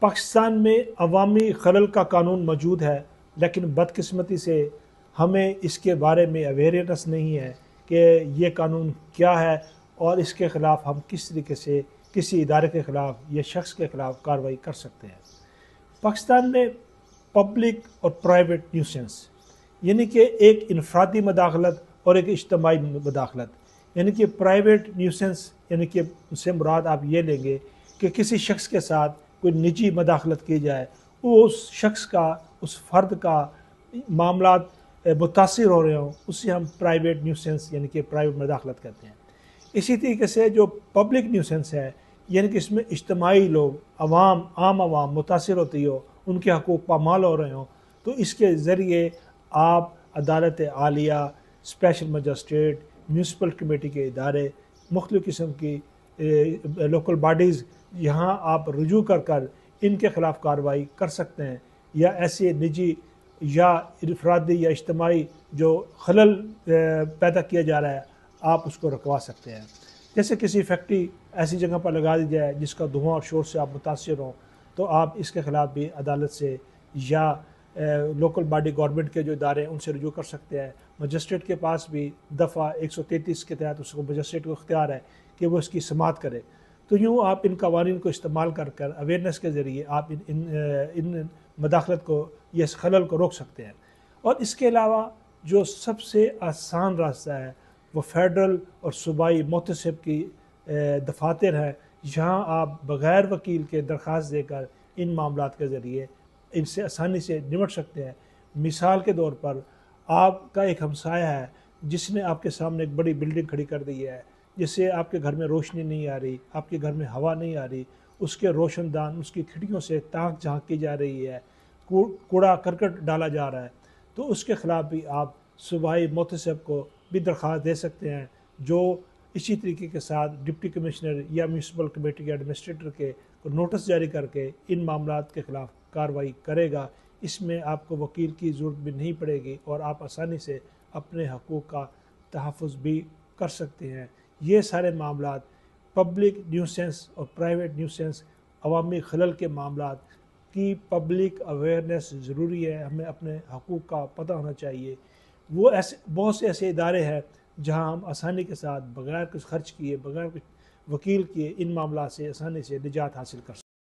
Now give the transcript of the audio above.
پاکستان میں عوامی خلل کا قانون موجود ہے، لیکن بدقسمتی سے ہمیں اس کے بارے میں اویئرنیس نہیں ہے کہ یہ قانون کیا ہے اور اس کے خلاف ہم کس طریقے سے کسی ادارے کے خلاف یا شخص کے خلاف کارروائی کر سکتے ہیں۔ پاکستان میں پبلک اور پرائیویٹ نیوسنس یعنی کہ ایک انفرادی مداخلت اور ایک اجتماعی مداخلت، یعنی کہ پرائیویٹ نیوسنس یعنی کہ اس سے مراد آپ یہ لیں گے کہ کسی شخص کے ساتھ کوئی نجی مداخلت کی جائے، وہ اس شخص کا، اس فرد کا معاملات متاثر ہو رہے ہوں، اسے ہم پرائیویٹ نیوسنس یعنی کہ پرائیویٹ مداخلت کہتے ہیں۔ اسی طریقے سے جو پبلک نیوسنس ہے، یعنی کہ اس میں اجتماعی لوگ، عام عوام متاثر ہوتی ہو، ان کے حقوق پامال ہو رہے ہوں، تو اس کے ذریعے آپ عدالت عالیہ، اسپیشل مجسٹریٹ، میونسپل کمیٹی کے ادارے، مختلف قسم کی لوکل باڈیز، یہاں آپ رجوع کر ان کے خلاف کارروائی کر سکتے ہیں، یا ایسے نجی یا انفرادی یا اجتماعی جو خلل پیدا کیا جا رہا ہے آپ اس کو رکوا سکتے ہیں۔ جیسے کسی فیکٹری ایسی جگہ پر لگا دی جائے جس کا دھواں اور شور سے آپ متاثر ہوں، تو آپ اس کے خلاف بھی عدالت سے یا لوکل باڈی گورنمنٹ کے جو ادارے ہیں ان سے رجوع کر سکتے ہیں۔ مجسٹریٹ کے پاس بھی دفعہ 133 کے تحت اس کو مجسٹریٹ کو اختیار ہے کہ وہ اس کی سماعت کرے۔ تو یوں آپ ان قوانین کو استعمال کر اویئرنیس کے ذریعے آپ ان مداخلت کو یا اس خلل کو روک سکتے ہیں۔ اور اس کے علاوہ جو سب سے آسان راستہ ہے وہ فیڈرل اور صوبائی محتسب کی دفاتر ہیں، جہاں آپ بغیر وکیل کے درخواست دے کر ان معاملات کے ذریعے ان سے آسانی سے نمٹ سکتے ہیں۔ مثال کے طور پر آپ کا ایک ہمسایہ ہے جس نے آپ کے سامنے ایک بڑی بلڈنگ کھڑی کر دی ہے، جس سے آپ کے گھر میں روشنی نہیں آ رہی، آپ کے گھر میں ہوا نہیں آ رہی، اس کے روشن دان، اس کی کھڑکیوں سے تاک جھانک کی جا رہی ہے، کوڑا کرکٹ ڈالا جا رہا ہے، تو اس کے خلاف بھی آپ صوبائی محتسب کو بھی درخواست دے سکتے ہیں، جو اسی طریقے کے ساتھ ڈپٹی کمشنر یا میونسپل کمیٹی کے ایڈمنسٹریٹر کے نوٹس جاری کر کے ان معاملات کے خلاف کارروائی کرے گا۔ اس میں آپ کو وکیل کی ضرورت بھی نہیں پڑے گی اور آپ آسانی سے اپنے حقوق کا تحفظ بھی کر سکتے ہیں۔ یہ سارے معاملات پبلک نیوسنس اور پرائیویٹ نیوسنس، عوامی خلل کے معاملات کی پبلک اویئرنیس ضروری ہے، ہمیں اپنے حقوق کا پتہ ہونا چاہیے۔ وہ بہت سے ایسے ادارے ہیں جہاں ہم آسانی کے ساتھ بغیر کچھ خرچ کیے، بغیر کچھ وکیل کیے ان معاملات سے آسانی سے نجات حاصل کر سکتے ہیں۔